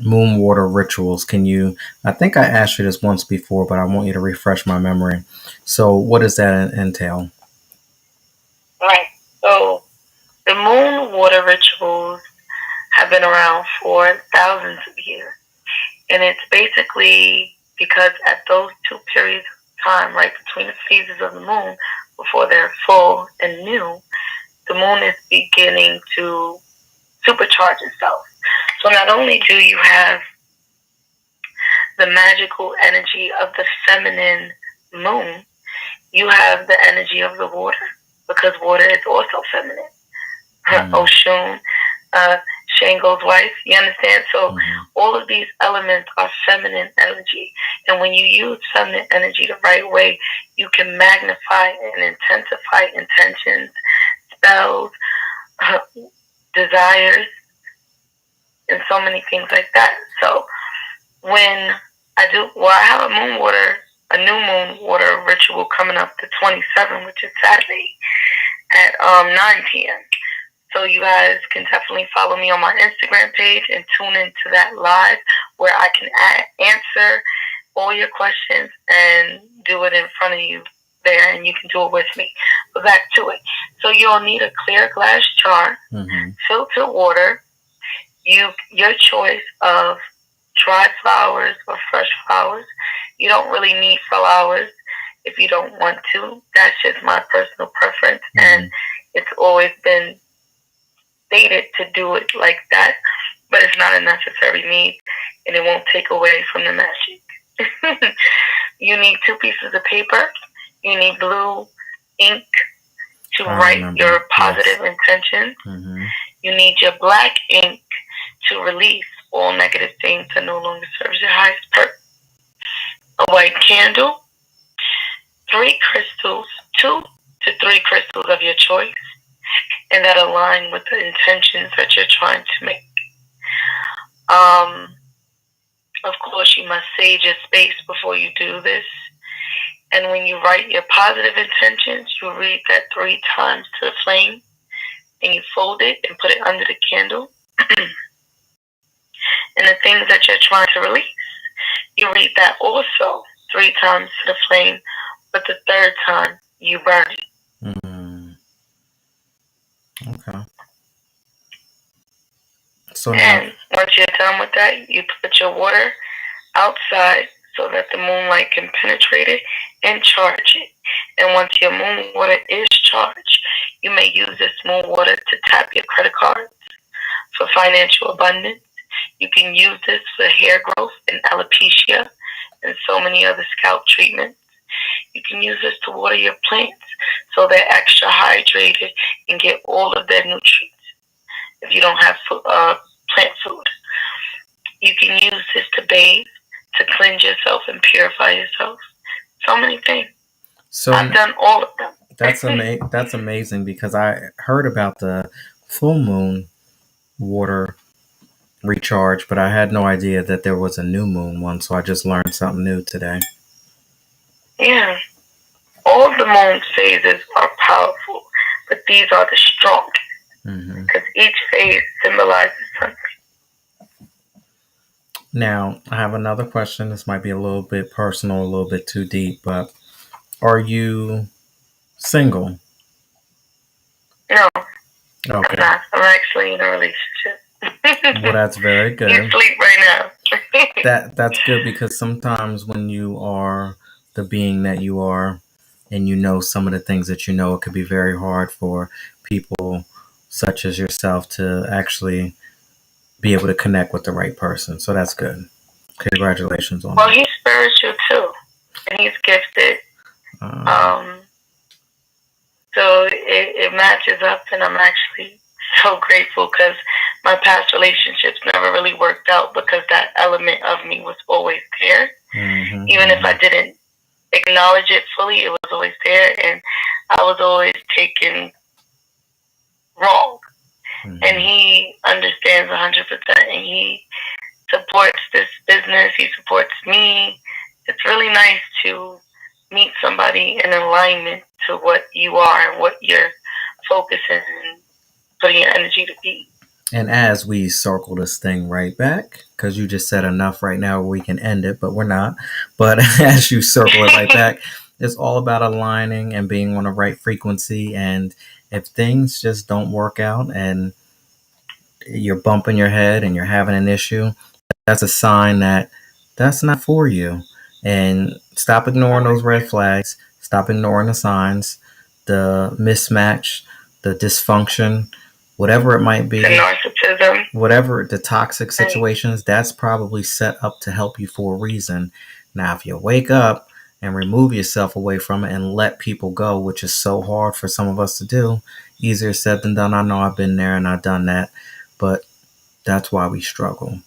moon water rituals. Can you? I think I asked you this once before, but I want you to refresh my memory. So, what does that entail? Right. So the moon water rituals have been around for thousands of years. And it's basically because at those 2 periods of time, right between the phases of the moon, before they're full and new, the moon is beginning to supercharge itself. So not only do you have the magical energy of the feminine moon, you have the energy of the water because water is also feminine. Oshun, uh, Shango's wife, you understand? So all of these elements are feminine energy. And when you use feminine energy the right way, you can magnify and intensify intentions, spells, desires, and so many things like that. So when I have a new moon water ritual coming up the 27th, which is Saturday at 9 p.m. So you guys can definitely follow me on my Instagram page and tune into that live where I can answer all your questions and do it in front of you there, and you can do it with me. But back to it. So you'll need a clear glass jar, filtered water, your choice of dried flowers or fresh flowers. You don't really need flowers if you don't want to. That's just my personal preference, and it's always been stated to do it like that, but it's not a necessary need, and it won't take away from the magic. You need 2 pieces of paper. You need blue ink to write your positive intentions. You need your black ink to release all negative things that no longer serves your highest purpose. A white candle, 3 crystals, 2 to 3 crystals of your choice, and that align with the intentions that you're trying to make. Of course, you must sage your space before you do this. And when you write your positive intentions, you read that 3 times to the flame, and you fold it and put it under the candle. And the things that you're trying to release, you read that also 3 times to the flame, but the 3rd time you burn it. Okay. So now, and once you're done with that, you put your water outside so that the moonlight can penetrate it and charge it. And once your moon water is charged, you may use this moon water to tap your credit cards for financial abundance. You can use this for hair growth and alopecia, and so many other scalp treatments. You can use this to water your plants so they're extra hydrated and get all of their nutrients. If you don't have plant food, you can use this to bathe, to cleanse yourself and purify yourself. So many things. So I've done all of them. That's amazing, because I heard about the full moon water recharge, but I had no idea that there was a new moon one. So I just learned something new today. Yeah. All the moon phases are powerful, but these are the strongest, because each phase symbolizes something. Now, I have another question. This might be a little bit personal, a little bit too deep, but are you single? No. Okay. I'm not. I'm actually in a relationship. Well, that's very good. You sleep right now. That's good, because sometimes when you are the being that you are, and you know some of the things that you know, it could be very hard for people such as yourself to actually be able to connect with the right person. So that's good. Congratulations on that. Well, he's spiritual too, and he's gifted. So it matches up, and I'm actually so grateful, because my past relationships never really worked out because that element of me was always there. Even if I didn't acknowledge it fully, it was always there, and I was always taken wrong. And he understands 100%, and he supports this business. He supports me. It's really nice to meet somebody in alignment to what you are and what you're focusing and putting your energy to be. And as we circle this thing right back, because you just said enough right now where we can end it, but we're not. But as you circle it right back, it's all about aligning and being on the right frequency. And if things just don't work out and you're bumping your head and you're having an issue, that's a sign that that's not for you. And stop ignoring those red flags. Stop ignoring the signs, the mismatch, the dysfunction, whatever it might be. The narcissism. Whatever the toxic situations, that's probably set up to help you for a reason. Now, if you wake up and remove yourself away from it and let people go, which is so hard for some of us to do, easier said than done. I know I've been there and I've done that, but that's why we struggle.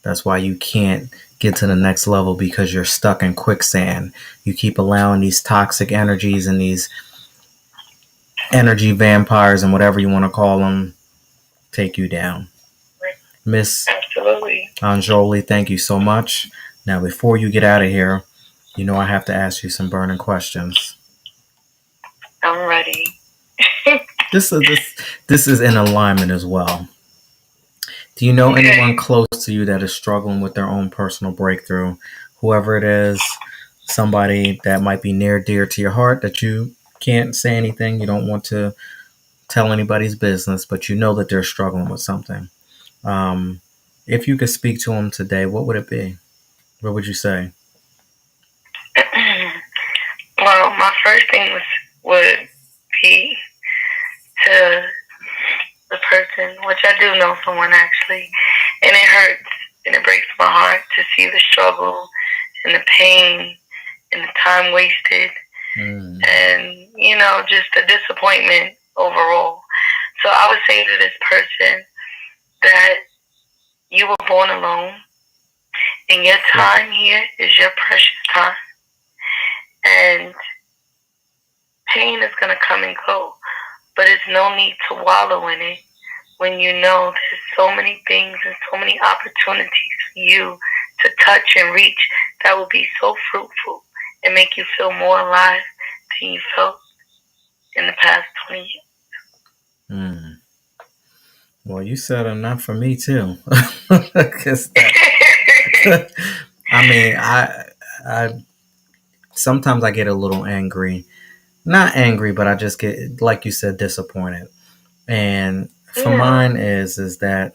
That's why you can't get to the next level, because you're stuck in quicksand. You keep allowing these toxic energies and these energy vampires and whatever you want to call them take you down. Miss Anjoli, thank you so much. Now, before you get out of here, you know I have to ask you some burning questions. I'm ready. This is in alignment as well. Do you know anyone close to you that is struggling with their own personal breakthrough? Whoever it is, somebody that might be near dear to your heart that you can't say anything, you don't want to tell anybody's business, but you know that they're struggling with something. If you could speak to them today, what would it be? What would you say? Well, my first thing would be to the person, which I do know someone actually, and it hurts and it breaks my heart to see the struggle and the pain and the time wasted and, you know, just the disappointment overall. So I would say to this person that you were born alone, and your time here is your precious time. And pain is going to come and go, but it's no need to wallow in it when you know there's so many things and so many opportunities for you to touch and reach that will be so fruitful and make you feel more alive than you felt in the past 20 years. Well, you said enough for me too. I mean, I sometimes I get a little angry. Not angry, but I just get, like you said, disappointed. And for mine is that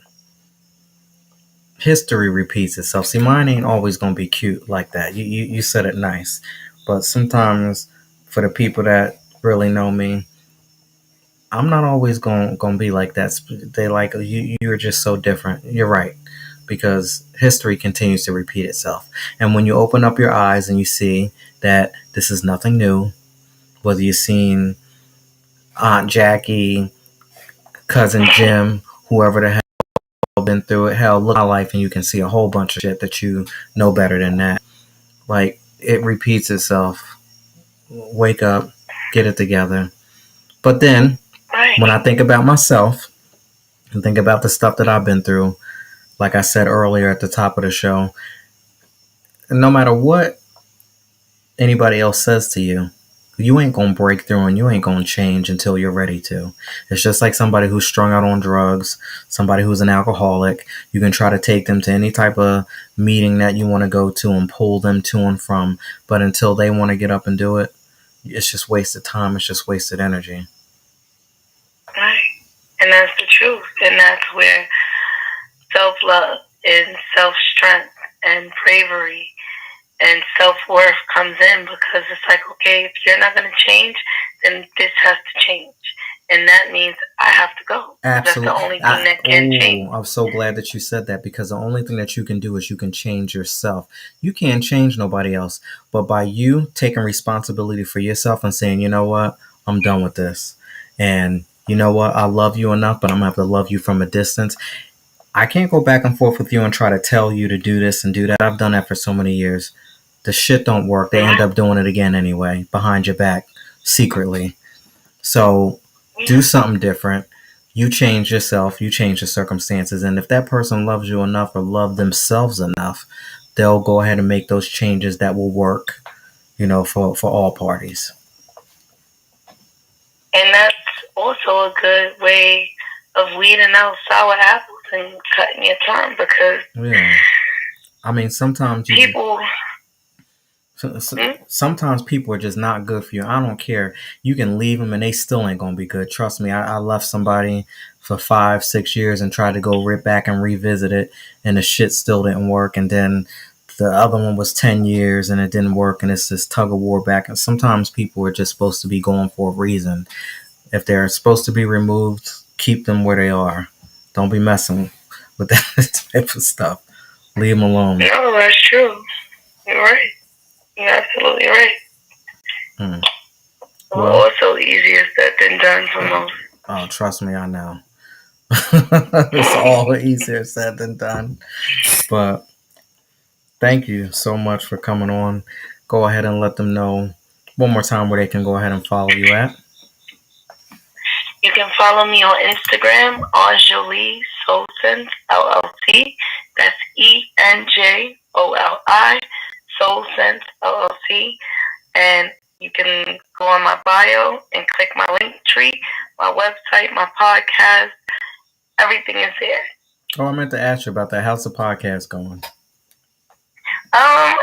history repeats itself. See, mine ain't always going to be cute like that. You said it nice. But sometimes for the people that really know me, I'm not always going to be like that. They like, you're just so different. You're right. because history continues to repeat itself. And when you open up your eyes and you see that this is nothing new, whether you've seen Aunt Jackie, Cousin Jim, whoever the hell been through it, hell, look at my life and you can see a whole bunch of shit that you know better than that. Like, it repeats itself. Wake up, get it together. But then, when I think about myself and think about the stuff that I've been through, like I said earlier at the top of the show, no matter what anybody else says to you, you ain't gonna break through and you ain't gonna change until you're ready to. It's just like somebody who's strung out on drugs, somebody who's an alcoholic. You can try to take them to any type of meeting that you want to go to and pull them to and from, but until they want to get up and do it, it's just wasted time. It's just wasted energy. Right. And that's the truth. And that's where self-love and self-strength and bravery and self-worth comes in, because it's like, okay, if you're not going to change, then this has to change. And that means I have to go. Absolutely. That's the only thing that can change. I'm so glad that you said that, because the only thing that you can do is you can change yourself. You can't change nobody else. But by you taking responsibility for yourself and saying, you know what, I'm done with this. And you know what, I love you enough, but I'm going to have to love you from a distance. I can't go back and forth with you and try to tell you to do this and do that. I've done that for so many years. The shit don't work. They end up doing it again anyway, behind your back, secretly. So do something different. You change yourself. You change your circumstances. And if that person loves you enough or love themselves enough, they'll go ahead and make those changes that will work, for all parties. And that's also a good way of weeding out sour apples and cutting your tongue, because I mean, sometimes people... Sometimes people are just not good for you. I don't care. You can leave them and they still ain't going to be good. Trust me, I left somebody for 5-6 years and tried to go right back and revisit it, and the shit still didn't work. And then the other one was 10 years and it didn't work, and it's this tug of war back. And sometimes people are just supposed to be going for a reason. If they're supposed to be removed, keep them where they are. Don't be messing with that type of stuff. Leave them alone. No, that's true. You're right. You're absolutely right. Well, also easier said than done for most. Oh, trust me, I know. It's all easier said than done. But thank you so much for coming on. Go ahead and let them know one more time where they can go ahead and follow you at. You can follow me on Instagram, Jolie Soul Sense LLC. That's ENJOLI Soul Sense LLC. And you can go on my bio and click my link tree, my website, my podcast. Everything is there. Oh, I meant to ask you about that. How's the podcast going? I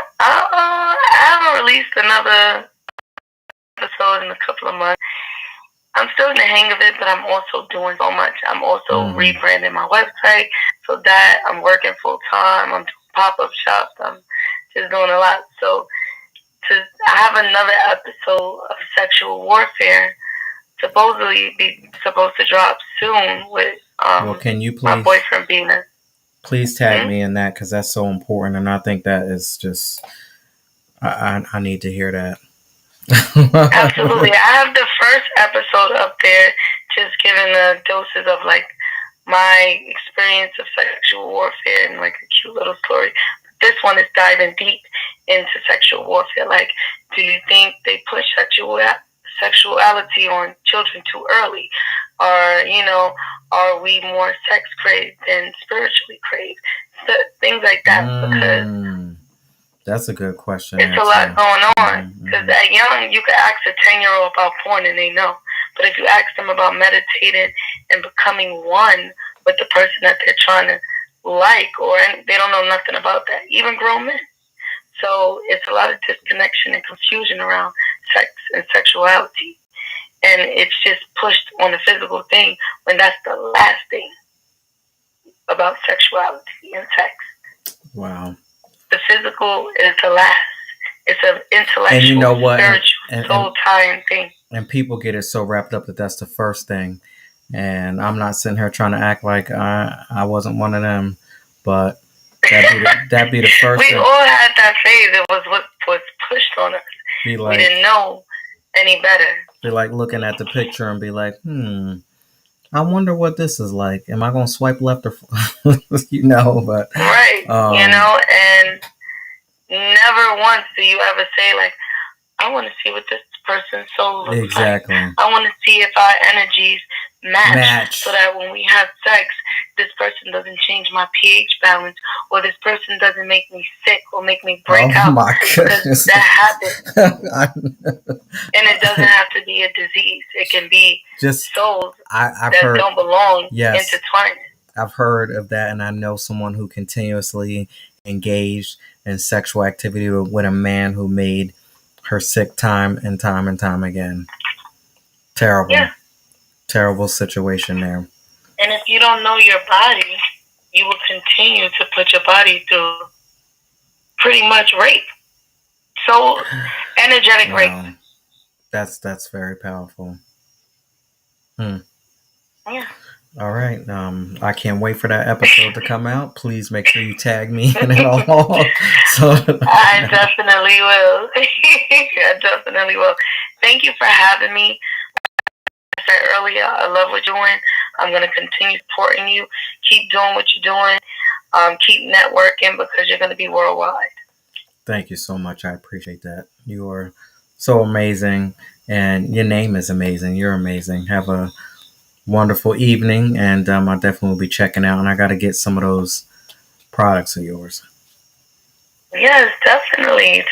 haven't released another episode in a couple of months. I'm still in the hang of it, but I'm also doing so much. I'm also rebranding my website, so that I'm working full time. I'm doing pop-up shops. I'm just doing a lot. So I have another episode of Sexual Warfare supposed to drop soon with can you please, my boyfriend Venus. Please tag me in that, because that's so important, and I think that is just I need to hear that. Absolutely. I have the first episode up there, just giving the doses of like my experience of sexual warfare and like a cute little story. This one is diving deep into sexual warfare. Like, do you think they push sexuality on children too early? Or, are we more sex craved than spiritually craved? So, things like that. Because that's a good question. It's a lot going on. Because at young, you can ask a 10-year-old about porn and they know. But if you ask them about meditating and becoming one with the person that they're trying to like, or they don't know nothing about that, even grown men. So it's a lot of disconnection and confusion around sex and sexuality. And it's just pushed on the physical thing when that's the last thing about sexuality and sex. Wow. The physical is the last. It's an intellectual, and you know what? spiritual, soul-tying thing. And people get it so wrapped up that that's the first thing. And I'm not sitting here trying to act like I wasn't one of them. But That'd be the first we thing. all had that phase. It was what was pushed on us. Be like, we didn't know any better. Be like looking at the picture and be like, I wonder what this is like. Am I gonna swipe left or but right, and never once do you ever say like, I want to see what this person's soul looks exactly. like. I want to see if our energies match, so that when we have sex, this person doesn't change my pH balance, or this person doesn't make me sick or make me break out. My goodness. Because that happens. And it doesn't have to be a disease. It can be just souls that don't belong intertwined. I've heard of that, and I know someone who continuously engaged in sexual activity with a man who made her sick time and time and time again. Terrible. Yeah. Terrible situation there. And if you don't know your body, you will continue to put your body through pretty much rape. So energetic rape. That's very powerful. Yeah. All right. I can't wait for that episode to come out. Please make sure you tag me in it all. I definitely will. I definitely will. Thank you for having me. Like I said earlier, I love what you're doing. I'm going to continue supporting you. Keep doing what you're doing. Keep networking, because you're going to be worldwide. Thank you so much. I appreciate that. You are so amazing, and your name is amazing. You're amazing. Have a wonderful evening, and I definitely will be checking out, and I got to get some of those products of yours. Yes, definitely.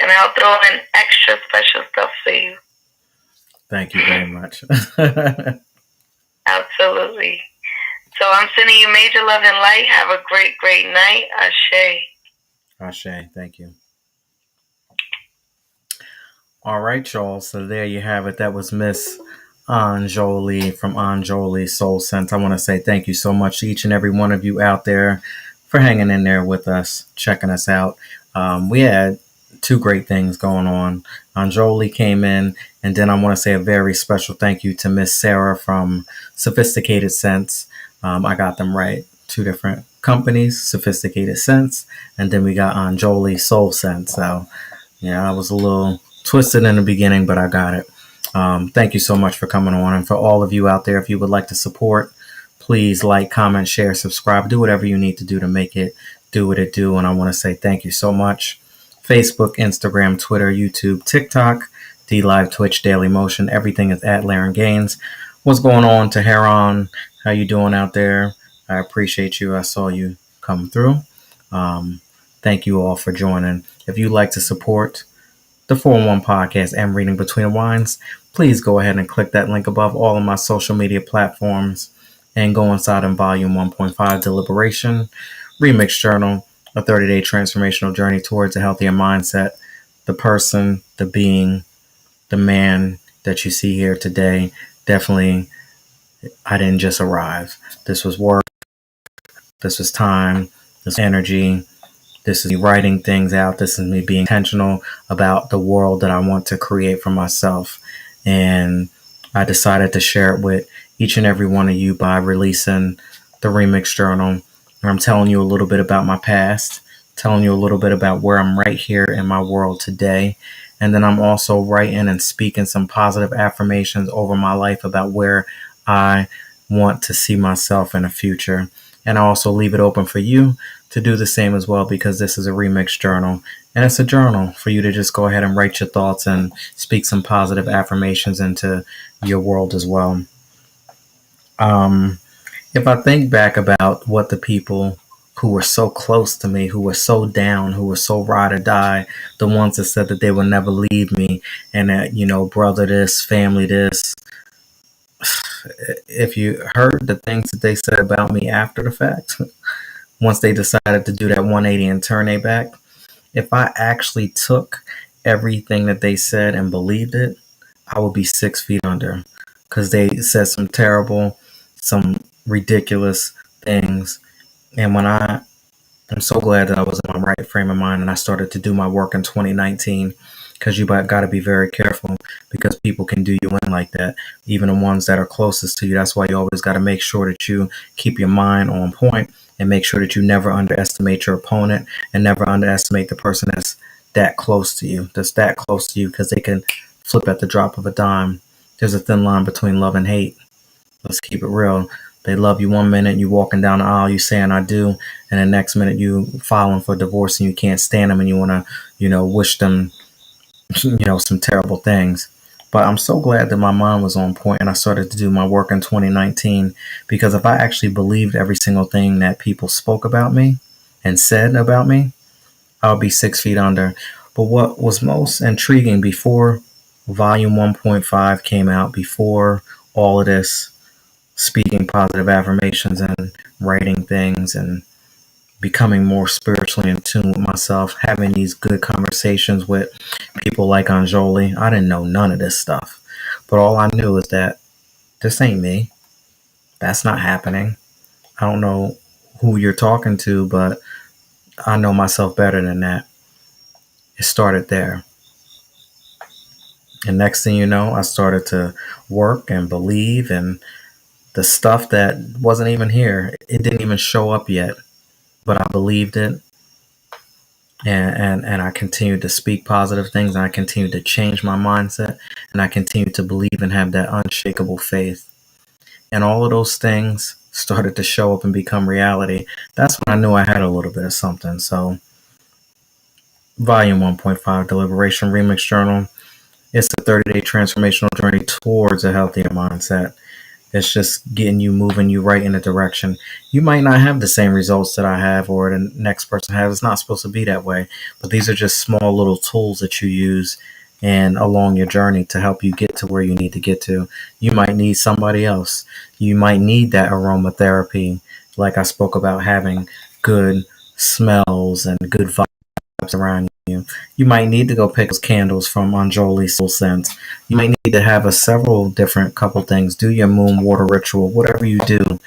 And I'll throw in extra special stuff for you. Thank you very much. Absolutely. So I'm sending you major love and light. Have a great, great night. Ashe. Ashe. Thank you. All right, y'all. So there you have it. That was Miss Anjoli from Anjoli Soul Sense. I want to say thank you so much to each and every one of you out there for hanging in there with us, checking us out. We had two great things going on. Anjoli came in, and then I want to say a very special thank you to Miss Sarah from Sophisticated Sense. I got them right. Two different companies, Sophisticated Sense, and then we got Anjoli Soul Sense. So, yeah, I was a little twisted in the beginning, but I got it. Thank you so much for coming on. And for all of you out there, if you would like to support, please like, comment, share, subscribe, do whatever you need to do to make it do what it do. And I want to say thank you so much. Facebook, Instagram, Twitter, YouTube, TikTok, DLive, Twitch, Daily Motion. Everything is at Laren Gaines. What's going on, Tehran? How you doing out there? I appreciate you. I saw you come through. Thank you all for joining. If you'd like to support the 411 podcast and Reading Between the Wines, please go ahead and click that link above all of my social media platforms and go inside in volume 1.5, Deliberation, Remix Journal, a 30-day transformational journey towards a healthier mindset. The person, the being, the man that you see here today, definitely, I didn't just arrive. This was work. This was time. This was energy. This is me writing things out. This is me being intentional about the world that I want to create for myself. And I decided to share it with each and every one of you by releasing the Remix Journal. And I'm telling you a little bit about my past, telling you a little bit about where I'm right here in my world today. And then I'm also writing and speaking some positive affirmations over my life about where I want to see myself in the future. And I also leave it open for you to do the same as well, because this is a Remix Journal. And it's a journal for you to just go ahead and write your thoughts and speak some positive affirmations into your world as well. If I think back about what the people who were so close to me, who were so down, who were so ride or die, the ones that said that they would never leave me and that, brother this, family this, if you heard the things that they said about me after the fact, once they decided to do that 180 and turn their back, if I actually took everything that they said and believed it, I would be 6 feet under, because they said some terrible, some ridiculous things. And I'm so glad that I was in my right frame of mind and I started to do my work in 2019, because you got to be very careful, because people can do you in like that, even the ones that are closest to you. That's why you always got to make sure that you keep your mind on point and make sure that you never underestimate your opponent and never underestimate the person that's that close to you, because they can flip at the drop of a dime. There's a thin line between love and hate. Let's keep it real. They love you one minute, you walking down the aisle, you saying I do, and the next minute you filing for divorce and you can't stand them and you want to, wish them, some terrible things. But I'm so glad that my mind was on point and I started to do my work in 2019, because if I actually believed every single thing that people spoke about me and said about me, I would be 6 feet under. But what was most intriguing before volume 1.5 came out, before all of this speaking positive affirmations and writing things and becoming more spiritually in tune with myself, having these good conversations with people like Anjoli, I didn't know none of this stuff. But all I knew is that this ain't me. That's not happening. I don't know who you're talking to, but I know myself better than that. It started there. And next thing you know, I started to work and believe, and the stuff that wasn't even here, it didn't even show up yet, but I believed it. And I continued to speak positive things, and I continued to change my mindset, and I continued to believe and have that unshakable faith. And all of those things started to show up and become reality. That's when I knew I had a little bit of something. So, Volume 1.5 Deliberation Remix Journal. It's a 30-day transformational journey towards a healthier mindset. It's just getting you, moving you right in a direction. You might not have the same results that I have or the next person has. It's not supposed to be that way. But these are just small little tools that you use and along your journey to help you get to where you need to get to. You might need somebody else. You might need that aromatherapy, like I spoke about, having good smells and good vibes around you. You might need to go pick those candles from Anjoli's Soul Scents. You might need to have several different couple things. Do your moon water ritual, whatever you do.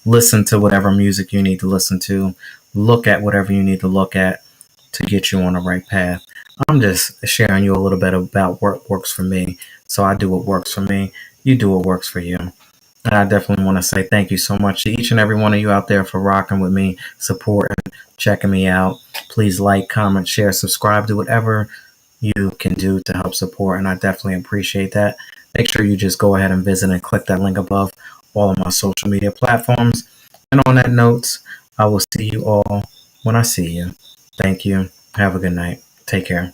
Listen to whatever music you need to listen to. Look at whatever you need to look at to get you on the right path. I'm just sharing you a little bit about what works for me. So I do what works for me. You do what works for you. And I definitely want to say thank you so much to each and every one of you out there for rocking with me, supporting, checking me out. Please like, comment, share, subscribe, do whatever you can do to help support. And I definitely appreciate that. Make sure you just go ahead and visit and click that link above all of my social media platforms. And on that note, I will see you all when I see you. Thank you. Have a good night. Take care.